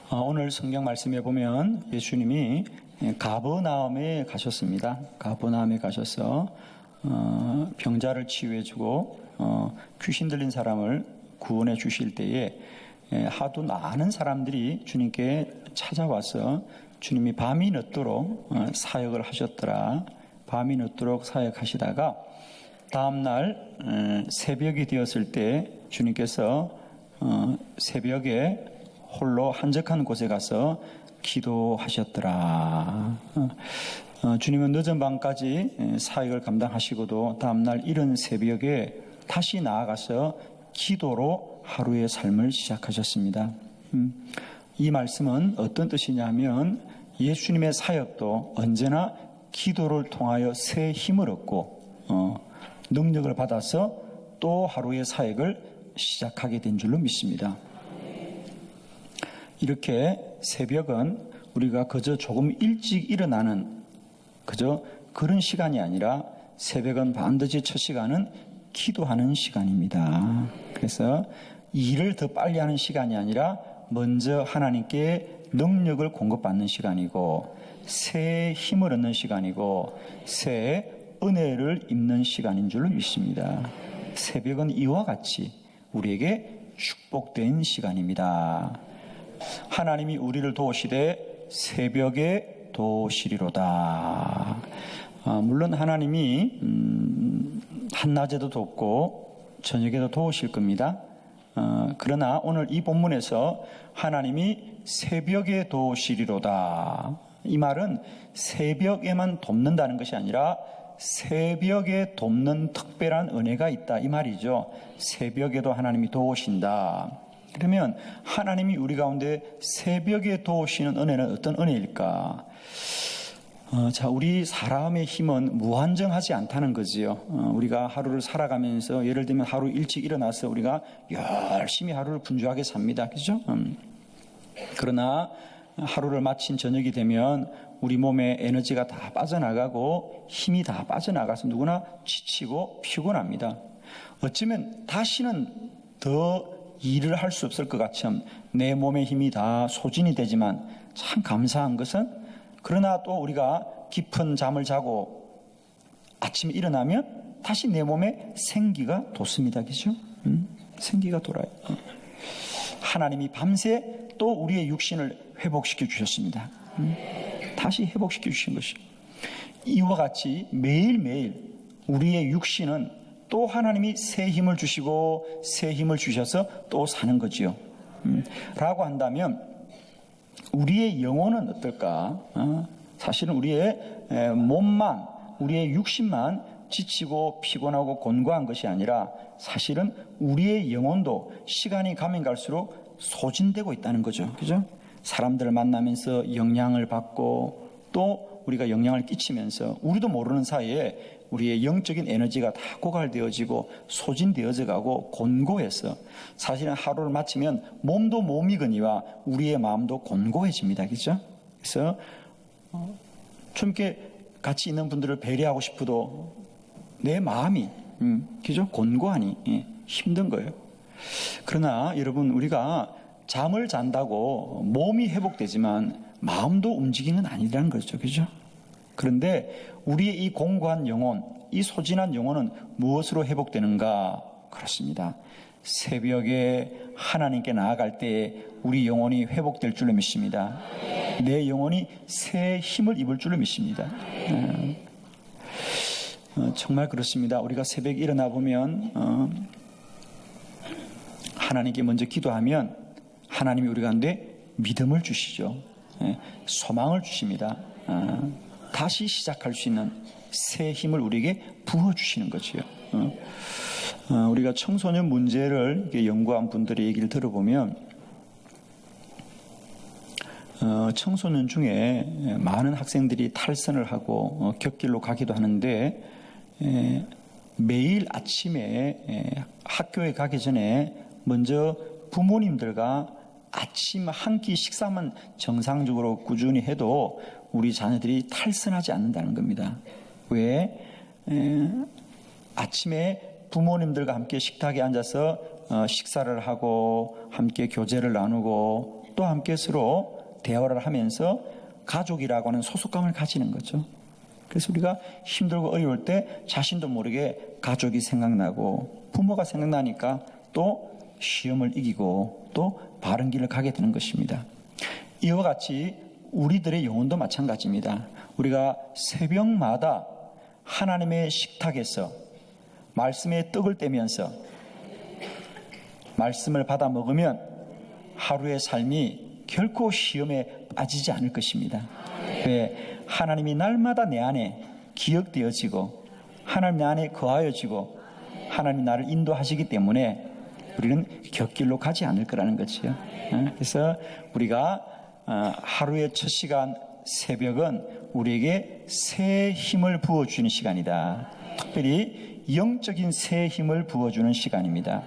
오늘 성경 말씀에 보면 예수님이 가버나움에 가셨습니다. 가버나움에 가셔서 병자를 치유해주고 귀신 들린 사람을 구원해 주실 때에 하도 많은 사람들이 주님께 찾아와서 주님이 밤이 늦도록 사역을 하셨더라. 밤이 늦도록 사역하시다가 다음날 새벽이 되었을 때 주님께서 새벽에 홀로 한적한 곳에 가서 기도하셨더라. 주님은 늦은 밤까지 사역을 감당하시고도 다음날 이른 새벽에 다시 나아가서 기도로 하루의 삶을 시작하셨습니다. 이 말씀은 어떤 뜻이냐면 예수님의 사역도 언제나 기도를 통하여 새 힘을 얻고 능력을 받아서 또 하루의 사역을 시작하게 된 줄로 믿습니다. 이렇게 새벽은 우리가 그저 조금 일찍 일어나는 그저 그런 시간이 아니라 새벽은 반드시 첫 시간은 기도하는 시간입니다. 그래서 일을 더 빨리 하는 시간이 아니라 먼저 하나님께 능력을 공급받는 시간이고 새 힘을 얻는 시간이고 새 은혜를 입는 시간인 줄로 믿습니다. 새벽은 이와 같이 우리에게 축복된 시간입니다. 하나님이 우리를 도우시되 새벽에 도우시리로다. 물론 하나님이 한낮에도 돕고 저녁에도 도우실 겁니다. 그러나 오늘 이 본문에서 하나님이 새벽에 도우시리로다. 이 말은 새벽에만 돕는다는 것이 아니라 새벽에 돕는 특별한 은혜가 있다 이 말이죠. 새벽에도 하나님이 도우신다. 그러면 하나님이 우리 가운데 새벽에 도우시는 은혜는 어떤 은혜일까? 우리 사람의 힘은 무한정하지 않다는 거지요. 우리가 하루를 살아가면서 예를 들면 하루 일찍 일어나서 우리가 열심히 하루를 분주하게 삽니다. 그죠? 그러나 하루를 마친 저녁이 되면 우리 몸에 에너지가 다 빠져나가고 힘이 다 빠져나가서 누구나 지치고 피곤합니다. 어쩌면 다시는 더 일을 할 수 없을 것 같지만 내 몸의 힘이 다 소진이 되지만 참 감사한 것은 그러나 또 우리가 깊은 잠을 자고 아침에 일어나면 다시 내 몸에 생기가 돋습니다. 그죠? 생기가 돌아요. 하나님이 밤새 또 우리의 육신을 회복시켜 주셨습니다. 다시 회복시켜 주신 것이죠. 이와 같이 매일매일 우리의 육신은 또 하나님이 새 힘을 주시고 새 힘을 주셔서 또 사는 거지요. 라고 한다면 우리의 영혼은 어떨까? 사실은 우리의 몸만, 우리의 육신만 지치고 피곤하고 곤고한 것이 아니라 사실은 우리의 영혼도 시간이 가면 갈수록 소진되고 있다는 거죠. 그죠? 사람들을 만나면서 영향을 받고 또 우리가 영향을 끼치면서 우리도 모르는 사이에 우리의 영적인 에너지가 다 고갈되어지고 소진되어져 가고 곤고해서 사실은 하루를 마치면 몸도 몸이거니와 우리의 마음도 곤고해집니다. 그죠? 그래서 좀 이렇게 같이 있는 분들을 배려하고 싶어도 내 마음이 그죠? 곤고하니 힘든 거예요. 그러나 여러분 우리가 잠을 잔다고 몸이 회복되지만 마음도 움직이는 건 아니라는 거죠. 그죠? 그런데 우리의 이 공고한 영혼, 이 소진한 영혼은 무엇으로 회복되는가? 그렇습니다. 새벽에 하나님께 나아갈 때 우리 영혼이 회복될 줄로 믿습니다. 내 영혼이 새 힘을 입을 줄로 믿습니다. 정말 그렇습니다. 우리가 새벽에 일어나 보면 하나님께 먼저 기도하면 하나님이 우리 가운데 믿음을 주시죠. 소망을 주십니다. 다시 시작할 수 있는 새 힘을 우리에게 부어주시는 거죠. 우리가 청소년 문제를 연구한 분들의 얘기를 들어보면 청소년 중에 많은 학생들이 탈선을 하고 격길로 가기도 하는데 매일 아침에 학교에 가기 전에 먼저 부모님들과 아침 한 끼 식사만 정상적으로 꾸준히 해도 우리 자녀들이 탈선하지 않는다는 겁니다. 왜? 아침에 부모님들과 함께 식탁에 앉아서 식사를 하고 함께 교제를 나누고 또 함께 서로 대화를 하면서 가족이라고 하는 소속감을 가지는 거죠. 그래서 우리가 힘들고 어려울 때 자신도 모르게 가족이 생각나고 부모가 생각나니까 또 시험을 이기고 또 바른 길을 가게 되는 것입니다. 이와 같이 우리들의 영혼도 마찬가지입니다. 우리가 새벽마다 하나님의 식탁에서 말씀의 떡을 떼면서 말씀을 받아 먹으면 하루의 삶이 결코 시험에 빠지지 않을 것입니다. 왜? 하나님이 날마다 내 안에 기억되어지고 하나님 내 안에 거하여지고 하나님 나를 인도하시기 때문에 우리는 곁길로 가지 않을 거라는 거지요. 그래서 우리가 하루의 첫 시간 새벽은 우리에게 새 힘을 부어주는 시간이다. 특별히 영적인 새 힘을 부어주는 시간입니다.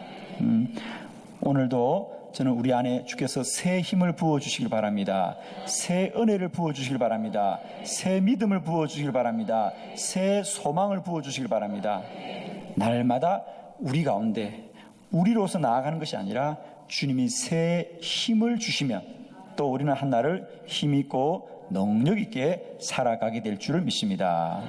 오늘도 저는 우리 안에 주께서 새 힘을 부어주시길 바랍니다. 새 은혜를 부어주시길 바랍니다. 새 믿음을 부어주시길 바랍니다. 새 소망을 부어주시길 바랍니다. 날마다 우리 가운데 우리로서 나아가는 것이 아니라 주님이 새 힘을 주시면 또 우리는 한날을 힘있고 능력있게 살아가게 될 줄을 믿습니다.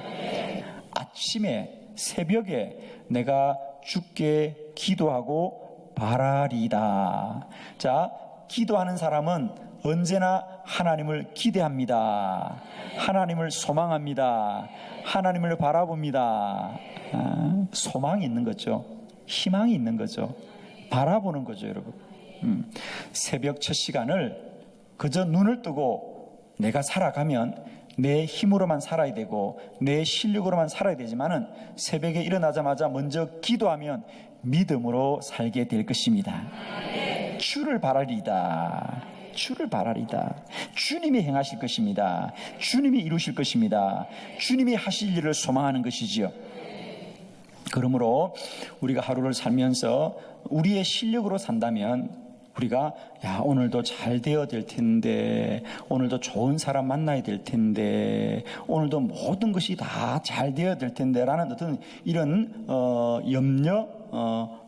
아침에 새벽에 내가 주께 기도하고 바라리다. 자, 기도하는 사람은 언제나 하나님을 기대합니다. 하나님을 소망합니다. 하나님을 바라봅니다. 소망이 있는 거죠. 희망이 있는 거죠. 바라보는 거죠, 여러분. 새벽 첫 시간을 그저 눈을 뜨고 내가 살아가면 내 힘으로만 살아야 되고 내 실력으로만 살아야 되지만은 새벽에 일어나자마자 먼저 기도하면 믿음으로 살게 될 것입니다. 주를 바라리다. 주를 바라리다. 주님이 행하실 것입니다. 주님이 이루실 것입니다. 주님이 하실 일을 소망하는 것이지요. 그러므로 우리가 하루를 살면서 우리의 실력으로 산다면 우리가 오늘도 잘 되어야 될 텐데, 오늘도 좋은 사람 만나야 될 텐데, 오늘도 모든 것이 다 잘 되어야 될 텐데 라는 어떤 이런 염려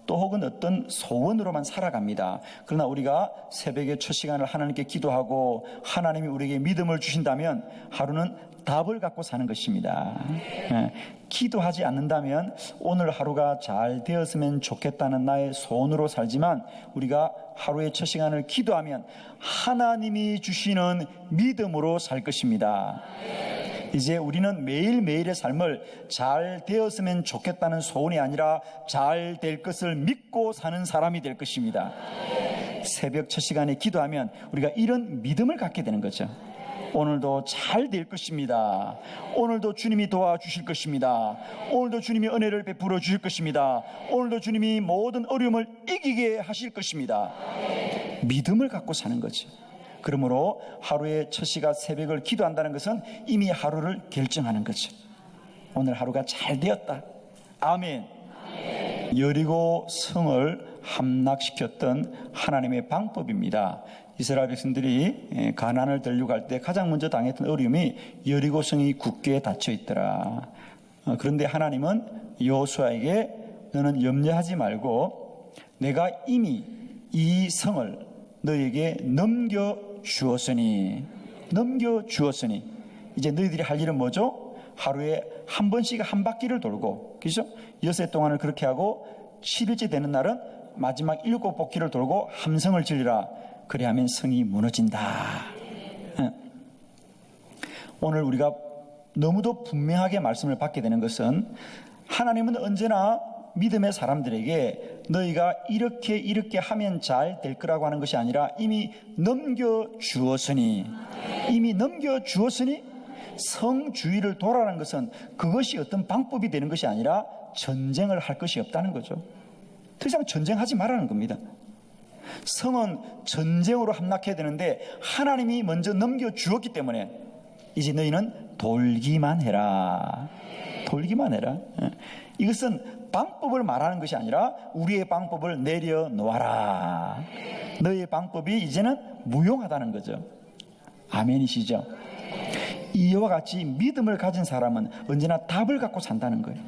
또 혹은 어떤 소원으로만 살아갑니다. 그러나 우리가 새벽의 첫 시간을 하나님께 기도하고 하나님이 우리에게 믿음을 주신다면 하루는 답을 갖고 사는 것입니다. 기도하지 않는다면 오늘 하루가 잘 되었으면 좋겠다는 나의 소원으로 살지만 우리가 하루의 첫 시간을 기도하면 하나님이 주시는 믿음으로 살 것입니다. 이제 우리는 매일매일의 삶을 잘 되었으면 좋겠다는 소원이 아니라 잘 될 것을 믿고 사는 사람이 될 것입니다. 새벽 첫 시간에 기도하면 우리가 이런 믿음을 갖게 되는 거죠. 오늘도 잘 될 것입니다. 오늘도 주님이 도와주실 것입니다. 오늘도 주님이 은혜를 베풀어 주실 것입니다. 오늘도 주님이 모든 어려움을 이기게 하실 것입니다. 믿음을 갖고 사는 거죠. 그러므로 하루의 첫 시간 새벽을 기도한다는 것은 이미 하루를 결정하는 거죠. 오늘 하루가 잘 되었다. 아멘. 여리고 성을 함락시켰던 하나님의 방법입니다. 이스라엘 백성들이 가나안을 들려갈 때 가장 먼저 당했던 어려움이 여리고 성이 굳게 닫혀 있더라. 그런데 하나님은 여호수아에게 너는 염려하지 말고 내가 이미 이 성을 너에게 넘겨주었으니 이제 너희들이 할 일은 뭐죠? 하루에 한 번씩 한 바퀴를 돌고, 그죠? 6해 동안을 그렇게 하고 7일째 되는 날은 마지막 7바퀴를 돌고 함성을 지르라. 그래야만 성이 무너진다. 오늘 우리가 너무도 분명하게 말씀을 받게 되는 것은 하나님은 언제나 믿음의 사람들에게 너희가 이렇게 하면 잘 될 거라고 하는 것이 아니라 이미 넘겨주었으니 성주의를 돌아라는 것은 그것이 어떤 방법이 되는 것이 아니라 전쟁을 할 것이 없다는 거죠. 더 이상 전쟁하지 말라는 겁니다. 성은 전쟁으로 함락해야 되는데 하나님이 먼저 넘겨주었기 때문에 이제 너희는 돌기만 해라. 이것은 방법을 말하는 것이 아니라 우리의 방법을 내려놓아라. 너의 방법이 이제는 무용하다는 거죠. 아멘이시죠? 이와 같이 믿음을 가진 사람은 언제나 답을 갖고 산다는 거예요.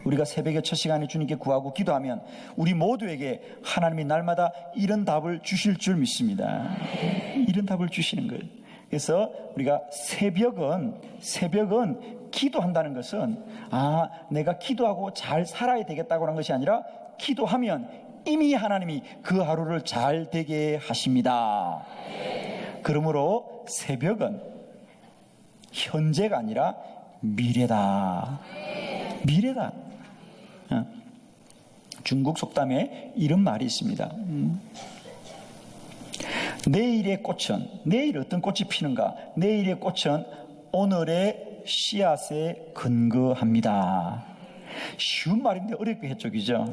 우리가 새벽의 첫 시간에 주님께 구하고 기도하면 우리 모두에게 하나님이 날마다 이런 답을 주실 줄 믿습니다. 이런 답을 주시는 거예요. 그래서 우리가 새벽은 기도한다는 것은 내가 기도하고 잘 살아야 되겠다고 하는 것이 아니라 기도하면 이미 하나님이 그 하루를 잘 되게 하십니다. 그러므로 새벽은 현재가 아니라 미래다. 중국 속담에 이런 말이 있습니다. 내일의 꽃은, 내일 어떤 꽃이 피는가? 내일의 꽃은 오늘의 씨앗에 근거합니다. 쉬운 말인데 어렵게 했죠, 그죠?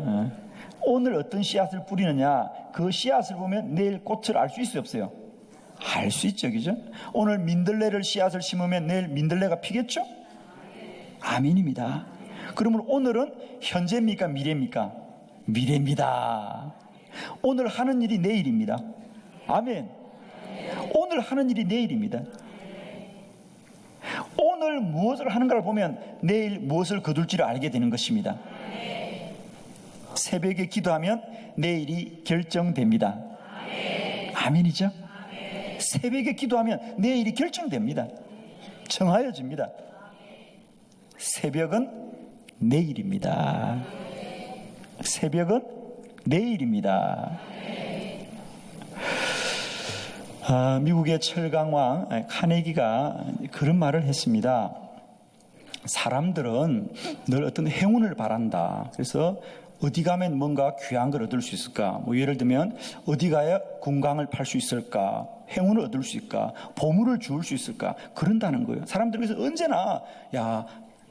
오늘 어떤 씨앗을 뿌리느냐, 그 씨앗을 보면 내일 꽃을 알 수 있어요, 없어요? 알 수 있죠, 그죠? 오늘 민들레를 씨앗을 심으면 내일 민들레가 피겠죠? 아멘입니다. 그러면 오늘은 현재입니까, 미래입니까? 미래입니다. 오늘 하는 일이 내일입니다. 아멘. 오늘 하는 일이 내일입니다. 오늘 무엇을 하는가를 보면 내일 무엇을 거둘지를 알게 되는 것입니다. 새벽에 기도하면 내일이 결정됩니다. 아멘이죠? 새벽에 기도하면 내일이 결정됩니다. 정하여집니다. 새벽은 내일입니다. 새벽은 내일입니다. 미국의 철강왕 카네기가 그런 말을 했습니다. 사람들은 늘 어떤 행운을 바란다. 그래서 어디 가면 뭔가 귀한 걸 얻을 수 있을까? 예를 들면 어디 가야 건강을 팔 수 있을까? 행운을 얻을 수 있을까? 보물을 주울 수 있을까? 그런다는 거예요. 사람들이 그래서 언제나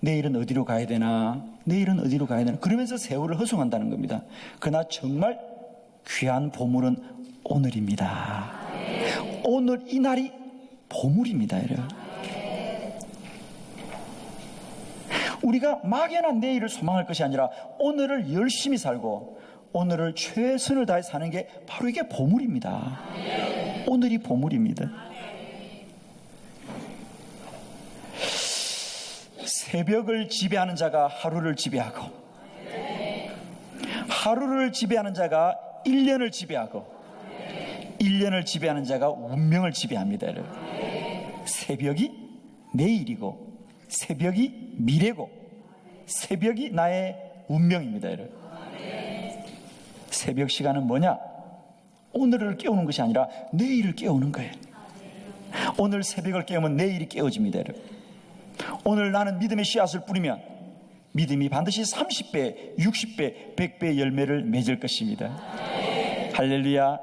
내일은 어디로 가야 되나? 내일은 어디로 가야 되나? 그러면서 세월을 허송한다는 겁니다. 그러나 정말 귀한 보물은 오늘입니다. 오늘 이 날이 보물입니다. 우리가 막연한 내일을 소망할 것이 아니라 오늘을 열심히 살고 오늘을 최선을 다해 사는 게 바로 이게 보물입니다. 오늘이 보물입니다. 새벽을 지배하는 자가 하루를 지배하고 하루를 지배하는 자가 1년을 지배하고 1년을 지배하는 자가 운명을 지배합니다. 새벽이 내일이고 새벽이 미래고 새벽이 나의 운명입니다. 새벽 시간은 뭐냐? 오늘을 깨우는 것이 아니라 내일을 깨우는 거예요. 오늘 새벽을 깨우면 내일이 깨어집니다. 오늘 나는 믿음의 씨앗을 뿌리면 믿음이 반드시 30배, 60배, 100배의 열매를 맺을 것입니다. 할렐루야.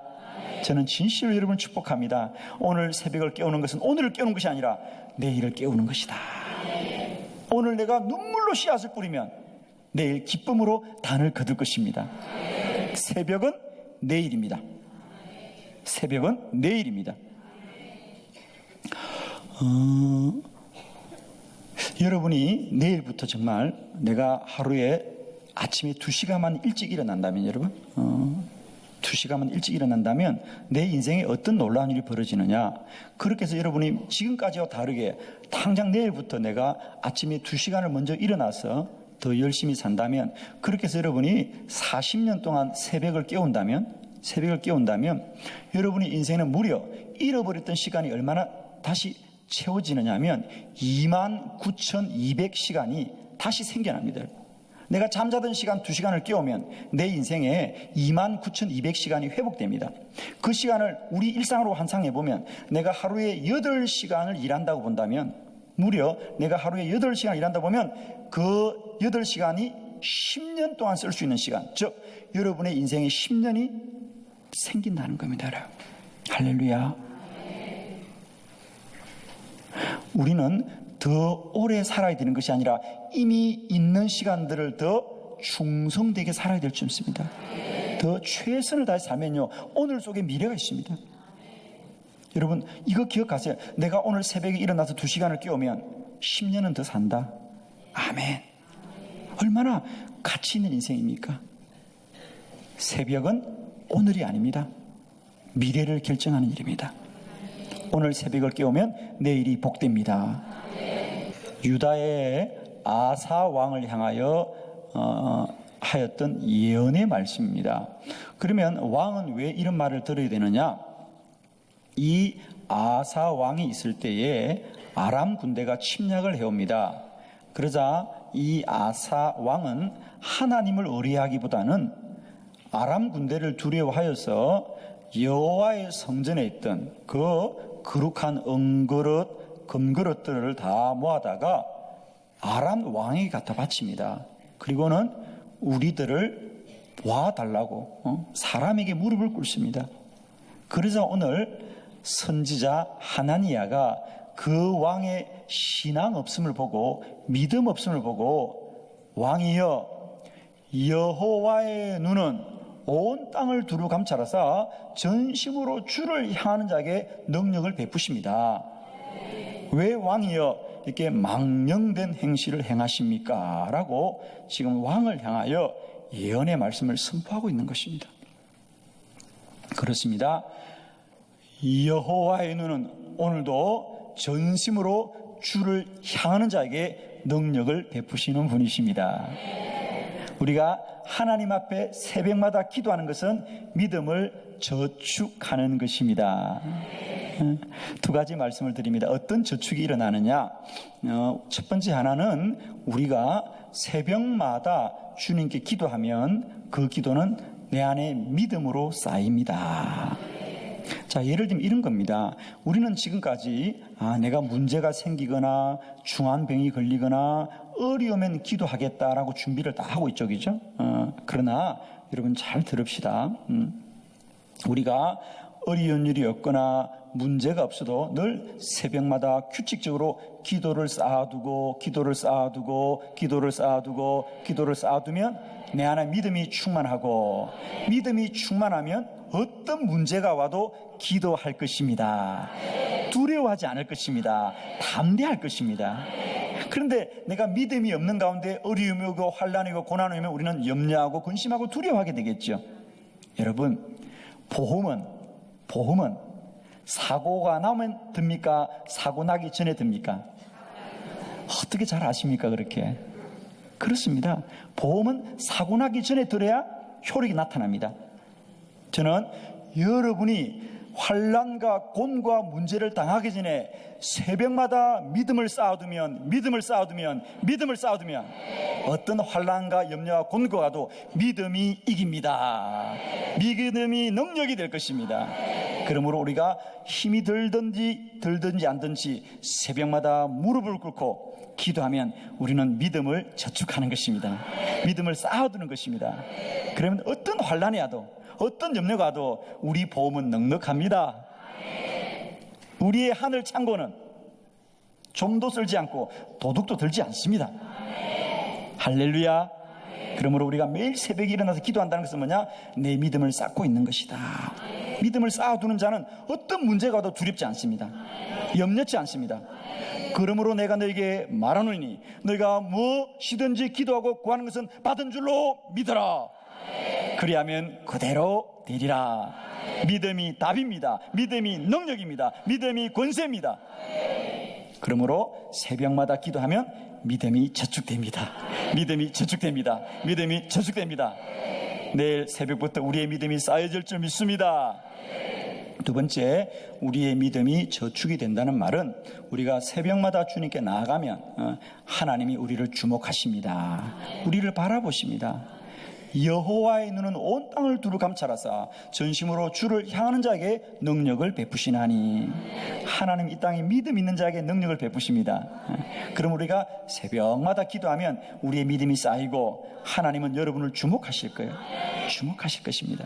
저는 진실로 여러분을 축복합니다. 오늘 새벽을 깨우는 것은 오늘을 깨우는 것이 아니라 내일을 깨우는 것이다. 오늘 내가 눈물로 씨앗을 뿌리면 내일 기쁨으로 단을 거둘 것입니다. 새벽은 내일입니다. 새벽은 내일입니다. 여러분이 내일부터 정말 내가 하루에 아침에 2시간만 일찍 일어난다면 여러분 2시간만 일찍 일어난다면 내 인생에 어떤 놀라운 일이 벌어지느냐. 그렇게 해서 여러분이 지금까지와 다르게 당장 내일부터 내가 아침에 2시간을 먼저 일어나서 더 열심히 산다면, 그렇게 해서 여러분이 40년 동안 새벽을 깨운다면 여러분의 인생은 무려 잃어버렸던 시간이 얼마나 다시 채워지느냐 하면 29,200시간이 다시 생겨납니다. 내가 잠자던 시간 2시간을 깨우면 내 인생에 29,200시간이 회복됩니다. 그 시간을 우리 일상으로 환상해보면 내가 하루에 8시간을 일한다고 본다면, 무려 내가 하루에 8시간 일한다고 보면 그 8시간이 10년 동안 쓸 수 있는 시간, 즉 여러분의 인생에 10년이 생긴다는 겁니다. 할렐루야. 우리는 더 오래 살아야 되는 것이 아니라 이미 있는 시간들을 더 충성되게 살아야 될 줄 믿습니다. 더 최선을 다해 살면요, 오늘 속에 미래가 있습니다. 여러분 이거 기억하세요. 내가 오늘 새벽에 일어나서 2시간을 깨우면 10년은 더 산다. 아멘. 얼마나 가치 있는 인생입니까? 새벽은 오늘이 아닙니다. 미래를 결정하는 일입니다. 오늘 새벽을 깨우면 내일이 복됩니다. 유다의 아사 왕을 향하여 하였던 예언의 말씀입니다. 그러면 왕은 왜 이런 말을 들어야 되느냐? 이 아사 왕이 있을 때에 아람 군대가 침략을 해옵니다. 그러자 이 아사 왕은 하나님을 의뢰하기보다는 아람 군대를 두려워하여서 여호와의 성전에 있던 그 거룩한 은그릇, 금그릇들을 다 모아다가 아람 왕에게 갖다 바칩니다. 그리고는 우리들을 도와달라고 사람에게 무릎을 꿇습니다. 그러자 오늘 선지자 하나니야가 그 왕의 신앙 없음을 보고, 믿음 없음을 보고, 왕이여, 여호와의 눈은 온 땅을 두루 감찰하사 전심으로 주를 향하는 자에게 능력을 베푸십니다. 왜 왕이여 이렇게 망령된 행실을 행하십니까? 라고 지금 왕을 향하여 예언의 말씀을 선포하고 있는 것입니다. 그렇습니다. 여호와의 눈은 오늘도 전심으로 주를 향하는 자에게 능력을 베푸시는 분이십니다. 우리가 하나님 앞에 새벽마다 기도하는 것은 믿음을 저축하는 것입니다. 두 가지 말씀을 드립니다. 어떤 저축이 일어나느냐? 첫 번째 하나는 우리가 새벽마다 주님께 기도하면 그 기도는 내 안에 믿음으로 쌓입니다. 자, 예를 들면 이런 겁니다. 우리는 지금까지 내가 문제가 생기거나 중환병이 걸리거나 어려우면 기도하겠다라고 준비를 다 하고 있죠, 그죠? 그러나 여러분 잘 들읍시다. 우리가 어려운 일이 없거나 문제가 없어도 늘 새벽마다 규칙적으로 기도를 쌓아두고 쌓아두면 내 안에 믿음이 충만하고, 믿음이 충만하면 어떤 문제가 와도 기도할 것입니다. 두려워하지 않을 것입니다. 담대할 것입니다. 그런데 내가 믿음이 없는 가운데 어려움이 오고 환난이 오고 고난이 오면 우리는 염려하고 근심하고 두려워하게 되겠죠. 여러분, 보험은 사고가 나면 듭니까? 사고 나기 전에 듭니까? 어떻게 잘 아십니까? 그렇게 그렇습니다. 보험은 사고 나기 전에 들어야 효력이 나타납니다. 저는 여러분이 환난과 곤과 문제를 당하기 전에 새벽마다 믿음을 쌓아두면 어떤 환난과 염려와 곤고가 와도 믿음이 이깁니다. 믿음이 능력이 될 것입니다. 그러므로 우리가 힘이 들든지 안 들든지 새벽마다 무릎을 꿇고 기도하면 우리는 믿음을 저축하는 것입니다. 믿음을 쌓아두는 것입니다. 그러면 어떤 환난이 와도, 어떤 염려가 와도 우리 보험은 넉넉합니다. 우리의 하늘 창고는 좀도 쓸지 않고 도둑도 들지 않습니다. 할렐루야. 그러므로 우리가 매일 새벽에 일어나서 기도한다는 것은 뭐냐? 내 믿음을 쌓고 있는 것이다. 믿음을 쌓아두는 자는 어떤 문제가 와도 두렵지 않습니다. 염려치 않습니다. 그러므로 내가 너에게 말하노니 너희가 무엇이든지 기도하고 구하는 것은 받은 줄로 믿어라. 그리하면 그대로 되리라. 믿음이 답입니다. 믿음이 능력입니다. 믿음이 권세입니다. 그러므로 새벽마다 기도하면 믿음이 저축됩니다. 내일 새벽부터 우리의 믿음이 쌓여질 줄 믿습니다. 두 번째, 우리의 믿음이 저축이 된다는 말은 우리가 새벽마다 주님께 나아가면 하나님이 우리를 주목하십니다. 우리를 바라보십니다. 여호와의 눈은 온 땅을 두루 감찰하사 전심으로 주를 향하는 자에게 능력을 베푸시나니. 하나님 이 땅에 믿음 있는 자에게 능력을 베푸십니다. 그럼 우리가 새벽마다 기도하면 우리의 믿음이 쌓이고 하나님은 여러분을 주목하실 거예요. 주목하실 것입니다.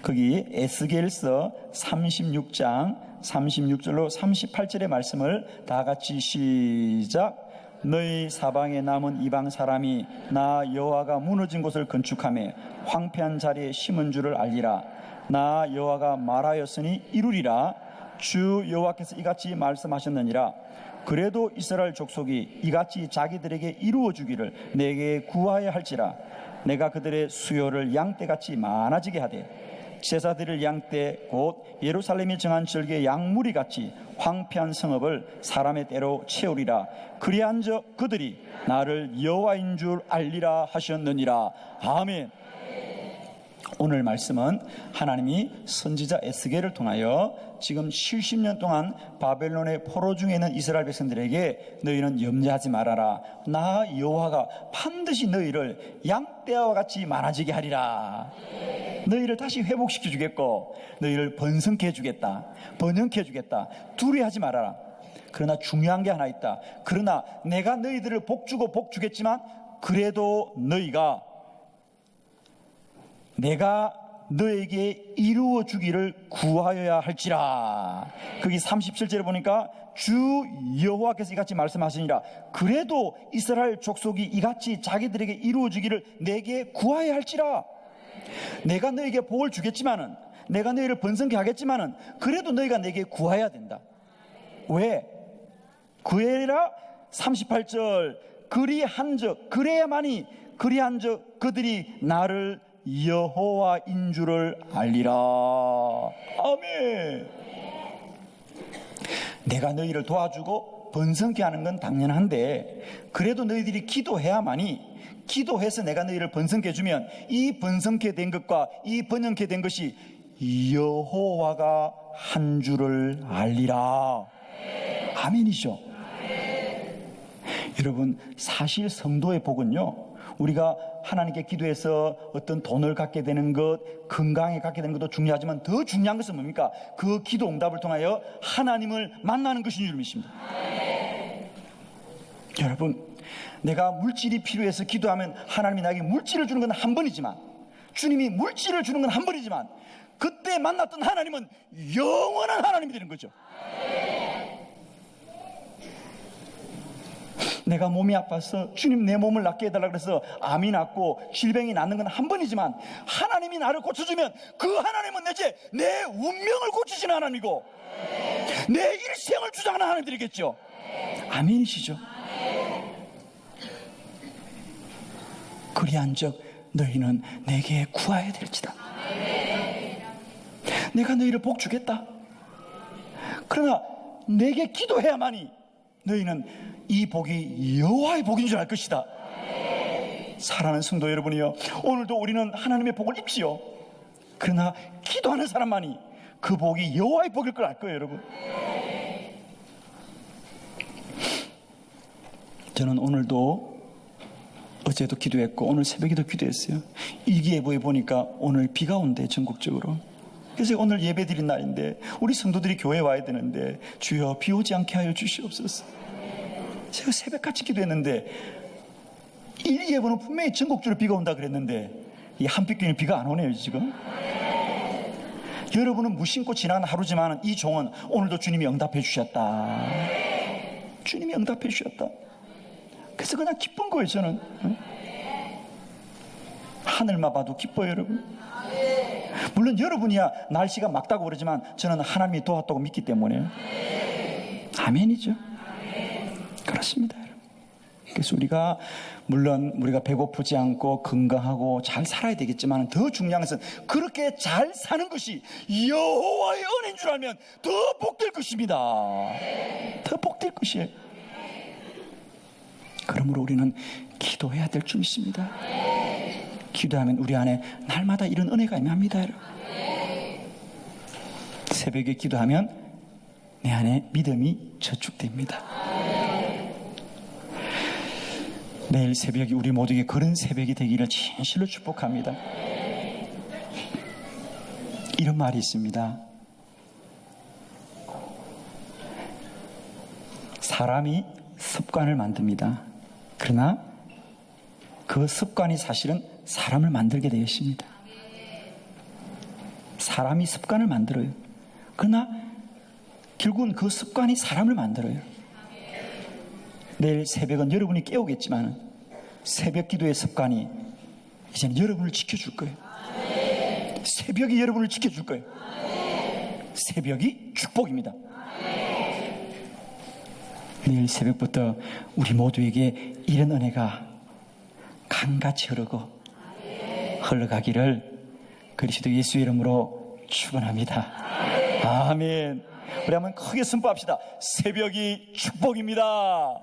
거기 에스겔서 36장 36절로 38절의 말씀을 다 같이 시작. 너희 사방에 남은 이방 사람이 나 여호와가 무너진 곳을 건축하며 황폐한 자리에 심은 줄을 알리라. 나 여호와가 말하였으니 이루리라. 주 여호와께서 이같이 말씀하셨느니라. 그래도 이스라엘 족속이 이같이 자기들에게 이루어 주기를 내게 구하여 할지라. 내가 그들의 수요를 양떼같이 많아지게 하되 제사드릴 양떼 곧 예루살렘이 정한 절기의 양무리 같이 황폐한 성읍을 사람의 때로 채우리라. 그리한저 그들이 나를 여호와인 줄 알리라 하셨느니라. 아멘. 오늘 말씀은 하나님이 선지자 에스겔을 통하여 지금 70년 동안 바벨론의 포로 중에 있는 이스라엘 백성들에게 너희는 염려하지 말아라. 나 여호와가 반드시 너희를 양떼와 같이 많아지게 하리라. 너희를 다시 회복시켜 주겠고 너희를 번성케 해주겠다. 번영케 해주겠다. 두려워하지 말아라. 그러나 중요한 게 하나 있다. 그러나 내가 너희들을 복주고 복주겠지만 그래도 너희가 내가 너에게 이루어 주기를 구하여야 할지라. 거기 37절에 보니까 주 여호와께서 이같이 말씀하시니라. 그래도 이스라엘 족속이 이같이 자기들에게 이루어 주기를 내게 구하여야 할지라. 내가 너에게 복을 주겠지만은, 내가 너희를 번성케 하겠지만은 그래도 너희가 내게 구해야 된다. 왜? 구해라. 38절 그리한즉 그들이 나를 여호와인 줄을 알리라. 아멘. 내가 너희를 도와주고 번성케 하는 건 당연한데 그래도 너희들이 기도해야만이, 기도해서 내가 너희를 번성케 해주면 이 번성케 된 것과 이 번영케 된 것이 여호와가 한 줄을 알리라. 아멘이죠. 여러분, 사실 성도의 복은요, 우리가 하나님께 기도해서 어떤 돈을 갖게 되는 것, 건강에 갖게 되는 것도 중요하지만 더 중요한 것은 뭡니까? 그 기도 응답을 통하여 하나님을 만나는 것인 줄 믿습니다. 여러분, 내가 물질이 필요해서 기도하면 하나님이 나에게 물질을 주는 건 한 번이지만, 주님이 물질을 주는 건 한 번이지만 그때 만났던 하나님은 영원한 하나님이 되는 거죠. 내가 몸이 아파서 주님 내 몸을 낫게 해달라 그래서 암이 낫고 질병이 낫는 건 한 번이지만 하나님이 나를 고쳐주면 그 하나님은 내 운명을 고치시는 하나님이고 내 일생을 주장하는 하나님들이겠죠. 아멘이시죠. 그리한즉 너희는 내게 구하여야 될지다. 내가 너희를 복 주겠다. 그러나 내게 기도해야만이 너희는 이 복이 여호와의 복인 줄 알 것이다. 사랑하는 성도 여러분이요, 오늘도 우리는 하나님의 복을 입지요. 그러나 기도하는 사람만이 그 복이 여호와의 복일 걸 알 거예요. 여러분, 저는 오늘도 어제도 기도했고 오늘 새벽에도 기도했어요. 일기예보에 보니까 오늘 비가 온대, 전국적으로. 그래서 오늘 예배 드린 날인데 우리 성도들이 교회에 와야 되는데 주여 비 오지 않게 하여 주시옵소서. 제가 새벽같이 기도했는데 일기예보는 분명히 전국적으로 비가 온다 그랬는데 이 한빛교회는 비가 안 오네요 지금. 여러분은 무심코 지난 하루지만 이 종은 오늘도 주님이 응답해 주셨다. 주님이 응답해 주셨다. 그래서 그냥 기쁜 거예요 저는. 하늘만 봐도 기뻐요 여러분. 물론 여러분이야 날씨가 막다고 그러지만 저는 하나님이 도왔다고 믿기 때문에 아멘이죠. 그렇습니다 여러분. 그래서 물론 우리가 배고프지 않고 건강하고 잘 살아야 되겠지만 더 중요한 것은 그렇게 잘 사는 것이 여호와의 은혜인 줄 알면 더 복될 것입니다. 더 복될 것이에요. 그러므로 우리는 기도해야 될 줄 믿습니다. 기도하면 우리 안에 날마다 이런 은혜가 임합니다 여러분. 새벽에 기도하면 내 안에 믿음이 저축됩니다. 내일 새벽이 우리 모두에게 그런 새벽이 되기를 진실로 축복합니다. 이런 말이 있습니다. 사람이 습관을 만듭니다. 그러나 그 습관이 사실은 사람을 만들게 되어 있습니다. 사람이 습관을 만들어요. 그러나 결국은 그 습관이 사람을 만들어요. 내일 새벽은 여러분이 깨우겠지만 새벽 기도의 습관이 이제는 여러분을 지켜줄 거예요. 새벽이 여러분을 지켜줄 거예요. 새벽이 축복입니다. 내일 새벽부터 우리 모두에게 이런 은혜가 강같이 흘러가기를 그리스도 예수의 이름으로 축원합니다. 아멘. 우리 한번 크게 선포합시다. 새벽이 축복입니다.